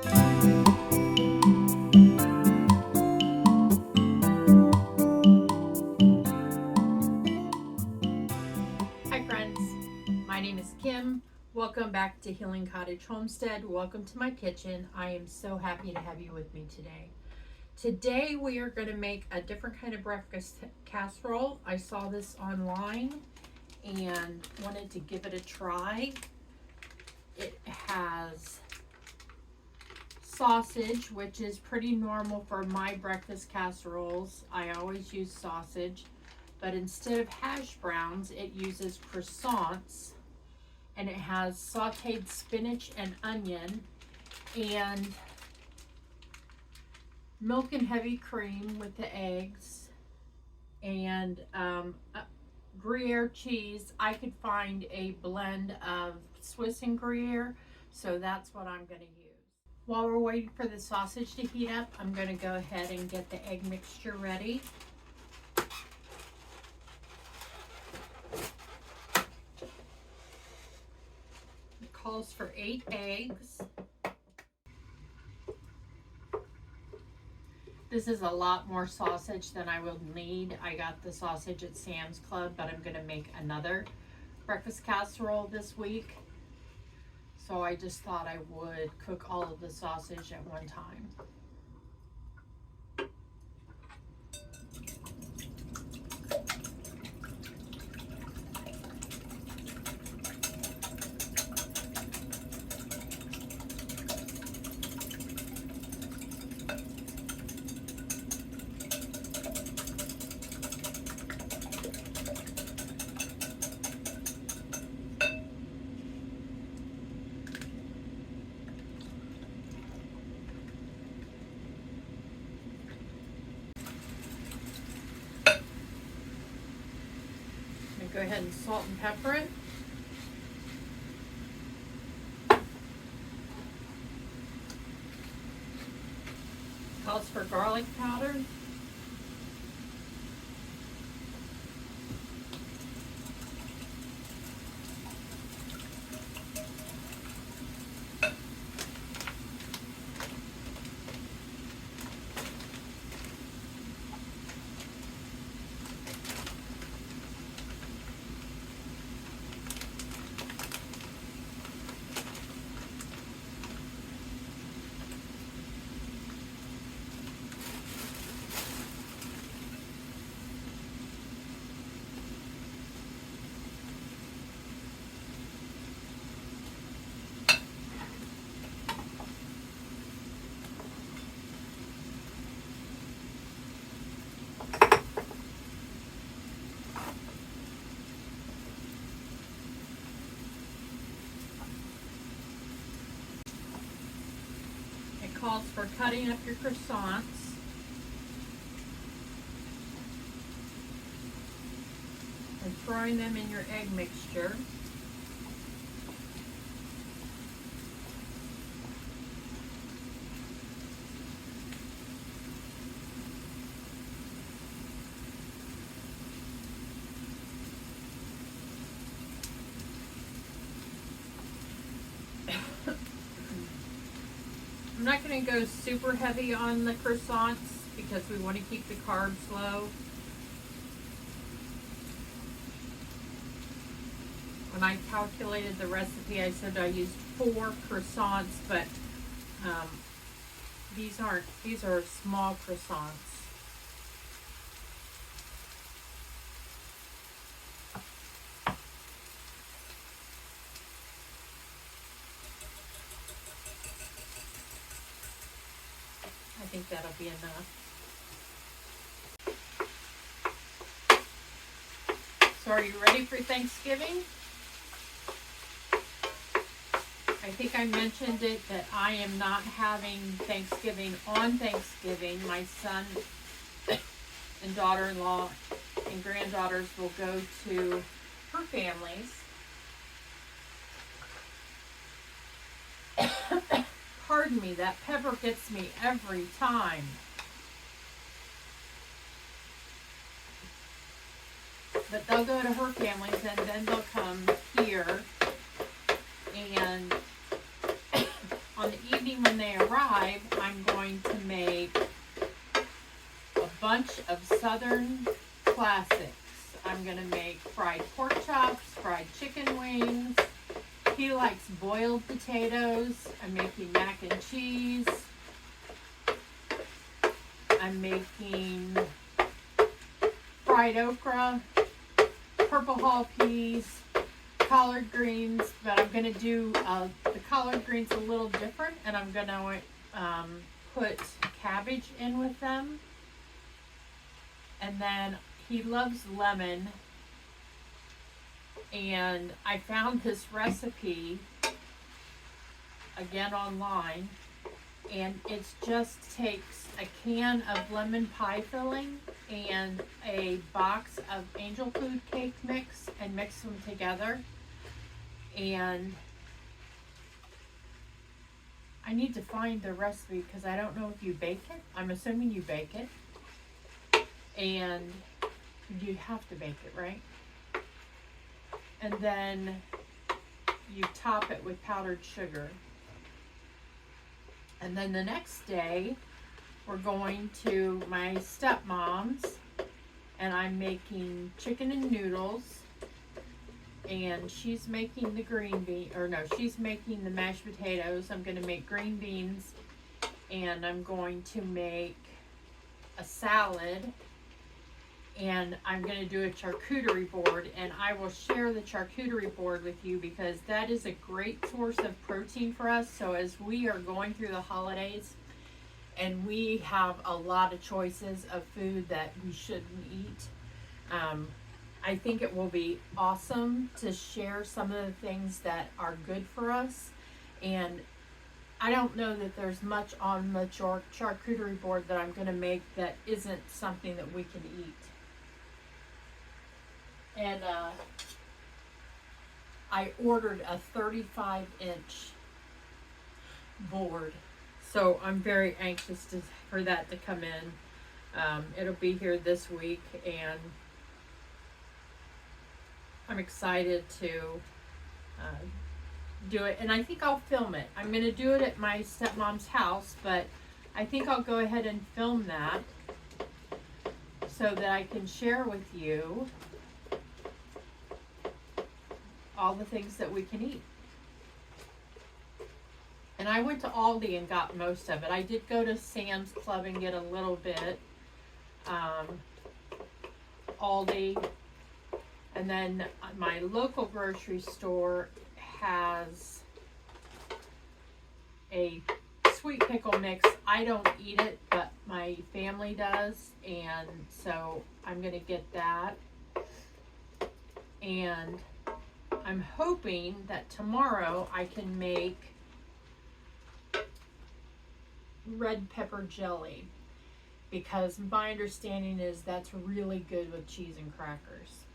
Hi friends, my name is Kim. Welcome back to Healing Cottage Homestead. Welcome to my kitchen. I am so happy to have you with me today. Today we are going to make a different kind of breakfast casserole. I saw this online and wanted to give it a try. It has sausage, which is pretty normal for my breakfast casseroles. I always use sausage, but instead of hash browns, it uses croissants, and it has sautéed spinach and onion and milk and heavy cream with the eggs and gruyere cheese. I could find a blend of Swiss and gruyere, so that's what I'm going to use. While we're waiting for the sausage to heat up, I'm going to go ahead and get the egg mixture ready. It calls for 8 eggs. This is a lot more sausage than I will need. I got the sausage at Sam's Club, but I'm going to make another breakfast casserole this week. So I just thought I would cook all of the sausage at one time. Go ahead and salt and pepper it. Calls for garlic powder. Calls for cutting up your croissants. And throwing them in your egg mixture. I'm not going to go super heavy on the croissants because we want to keep the carbs low. When I calculated the recipe, I said I used 4 croissants, but these are small croissants. I think that'll be enough. So are you ready for Thanksgiving? I think I mentioned it that I am not having Thanksgiving on Thanksgiving. My son and daughter-in-law and granddaughters will go to her families. Pardon me, that pepper gets me every time. But they'll go to her families and then they'll come here, and on the evening when they arrive, I'm going to make a bunch of Southern classics. I'm going to make fried pork chops, fried chicken wings. He likes boiled potatoes. I'm making mac and cheese. I'm making fried okra, purple hull peas, collard greens, but I'm going to do the collard greens a little different, and I'm going to put cabbage in with them. And then he loves lemon, and I found this recipe again online, and it just takes a can of lemon pie filling and a box of angel food cake mix and mix them together. And I need to find the recipe because I don't know if you bake it. I'm assuming you bake it. And you have to bake it, right? And then you top it with powdered sugar. And then the next day, we're going to my stepmom's, and I'm making chicken and noodles, and she's making the she's making the mashed potatoes. I'm going to make green beans, and I'm going to make a salad, and I'm going to do a charcuterie board, and I will share the charcuterie board with you because that is a great source of protein for us. So as we are going through the holidays and we have a lot of choices of food that we shouldn't eat, I think it will be awesome to share some of the things that are good for us. And I don't know that there's much on the charcuterie board that I'm going to make that isn't something that we can eat. And I ordered a 35-inch board, so I'm very anxious for that to come in. It'll be here this week, and I'm excited to do it. And I think I'll film it. I'm going to do it at my stepmom's house, but I think I'll go ahead and film that so that I can share with you all the things that we can eat. And I went to Aldi and got most of it. I did go to Sam's Club and get a little bit. Aldi. And then my local grocery store has a sweet pickle mix. I don't eat it, but my family does. And so I'm going to get that. And I'm hoping that tomorrow I can make red pepper jelly, because my understanding is that's really good with cheese and crackers.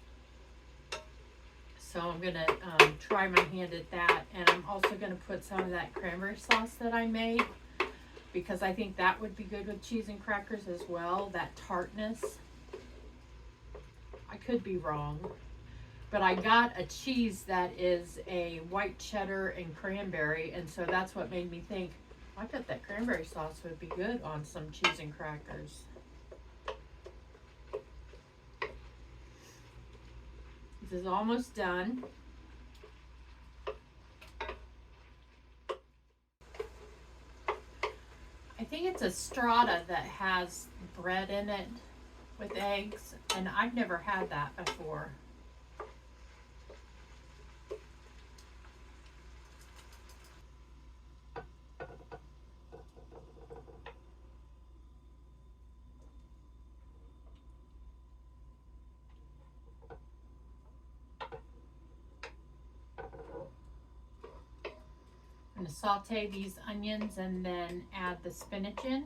So I'm going to try my hand at that, and I'm also going to put some of that cranberry sauce that I made, because I think that would be good with cheese and crackers as well, that tartness. I could be wrong. But I got a cheese that is a white cheddar and cranberry, and so that's what made me think, I bet that cranberry sauce would be good on some cheese and crackers. This is almost done. I think it's a strata that has bread in it with eggs, and I've never had that before. I'm going to saute these onions and then add the spinach in.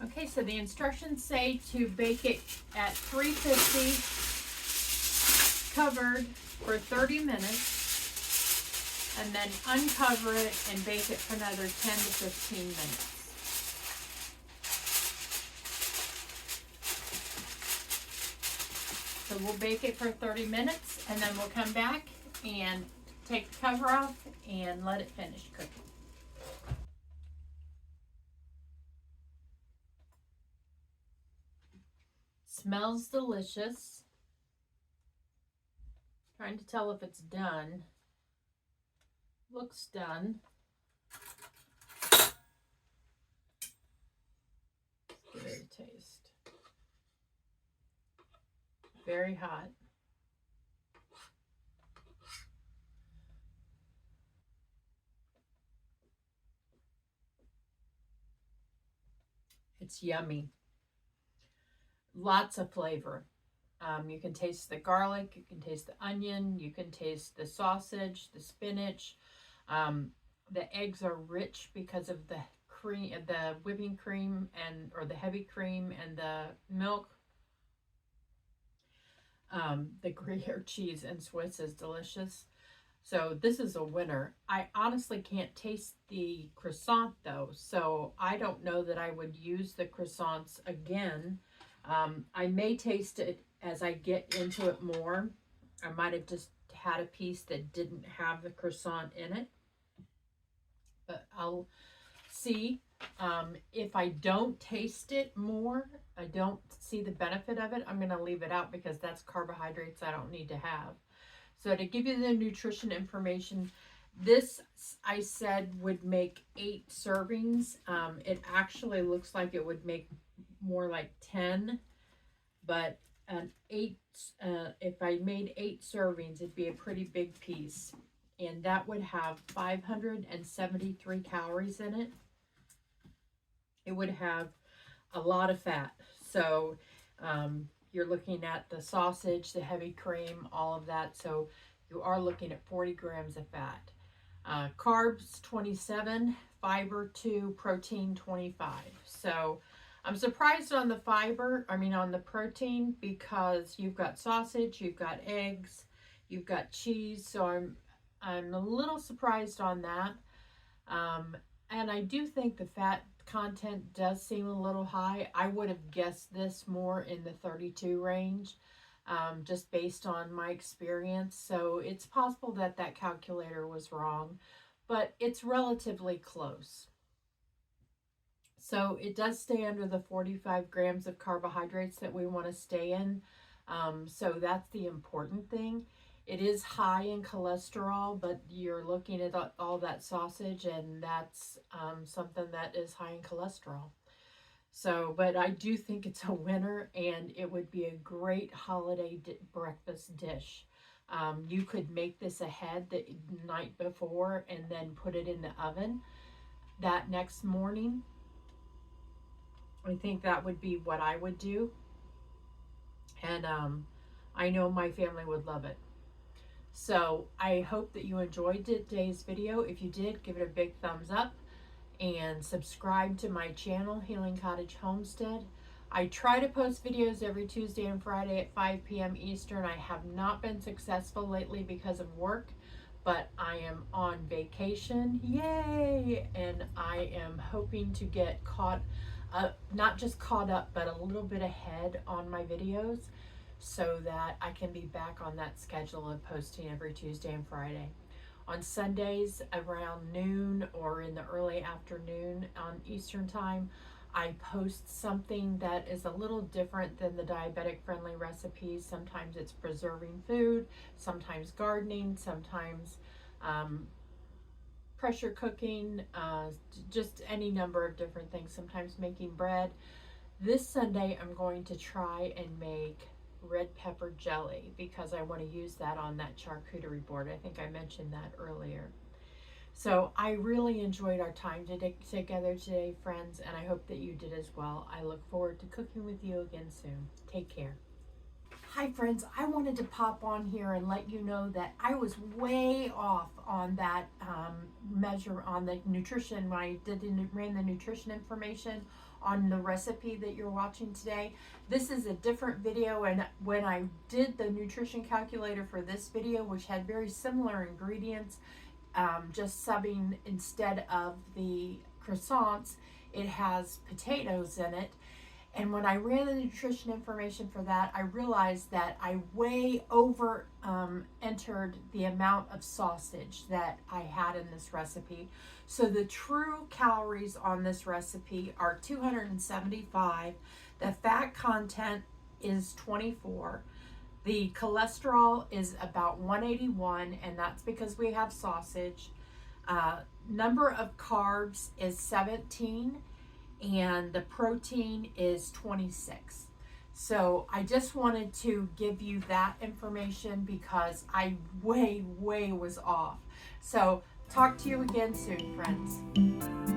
Okay, so the instructions say to bake it at 350, covered for 30 minutes, and then uncover it and bake it for another 10 to 15 minutes. So we'll bake it for 30 minutes, and then we'll come back and take the cover off and let it finish cooking. Smells delicious. Trying to tell if it's done. Looks done. Let's give it a taste. Very hot. It's yummy. Lots of flavor. You can taste the garlic, you can taste the onion, you can taste the sausage, the spinach. The eggs are rich because of the cream, the whipping cream, or the heavy cream, and the milk. The Gruyere cheese and Swiss is delicious. So this is a winner. I honestly can't taste the croissant though, so I don't know that I would use the croissants again. I may taste it as I get into it more. I might have just had a piece that didn't have the croissant in it, but I'll see. If I don't taste it more, I don't see the benefit of it, I'm going to leave it out because that's carbohydrates I don't need to have. So to give you the nutrition information, this I said would make 8 servings. It actually looks like it would make more like 10, but an 8, if I made 8 servings, it'd be a pretty big piece, and that would have 573 calories in it. It would have a lot of fat. So you're looking at the sausage, the heavy cream, all of that. So you are looking at 40 grams of fat. Carbs 27, fiber 2, protein 25. So I'm surprised on the on the protein, because you've got sausage, you've got eggs, you've got cheese. So I'm a little surprised on that. And I do think the fat content does seem a little high. I would have guessed this more in the 32 range, just based on my experience. So it's possible that that calculator was wrong, but it's relatively close. So it does stay under the 45 grams of carbohydrates that we want to stay in. So that's the important thing. It is high in cholesterol, but you're looking at all that sausage, and that's something that is high in cholesterol. So, but I do think it's a winner, and it would be a great holiday breakfast dish. You could make this ahead the night before and then put it in the oven that next morning. I think that would be what I would do. And I know my family would love it. So I hope that you enjoyed today's video. If you did, give it a big thumbs up and subscribe to my channel, Healing Cottage Homestead. I try to post videos every Tuesday and Friday at 5 p.m. Eastern. I have not been successful lately because of work, but I am on vacation. Yay! And I am hoping to get caught up, not just caught up, but a little bit ahead on my videos, so that I can be back on that schedule of posting every Tuesday and Friday. On Sundays around noon or in the early afternoon on Eastern time, I post something that is a little different than the diabetic friendly recipes. Sometimes it's preserving food, sometimes gardening, sometimes pressure cooking, just any number of different things, sometimes making bread. This Sunday I'm going to try and make red pepper jelly, because I want to use that on that charcuterie board. I think I mentioned that earlier. So I really enjoyed our time together today, friends, and I hope that you did as well. I look forward to cooking with you again soon. Take care. Hi friends, I wanted to pop on here and let you know that I was way off on that measure on the nutrition when I ran the nutrition information on the recipe that you're watching today. This is a different video, and when I did the nutrition calculator for this video, which had very similar ingredients, just subbing instead of the croissants, it has potatoes in it. And when I ran the nutrition information for that, I realized that I way over entered the amount of sausage that I had in this recipe. So the true calories on this recipe are 275. The fat content is 24. The cholesterol is about 181, and that's because we have sausage. Number of carbs is 17. And the protein is 26. So I just wanted to give you that information because I way was off. So talk to you again soon, friends.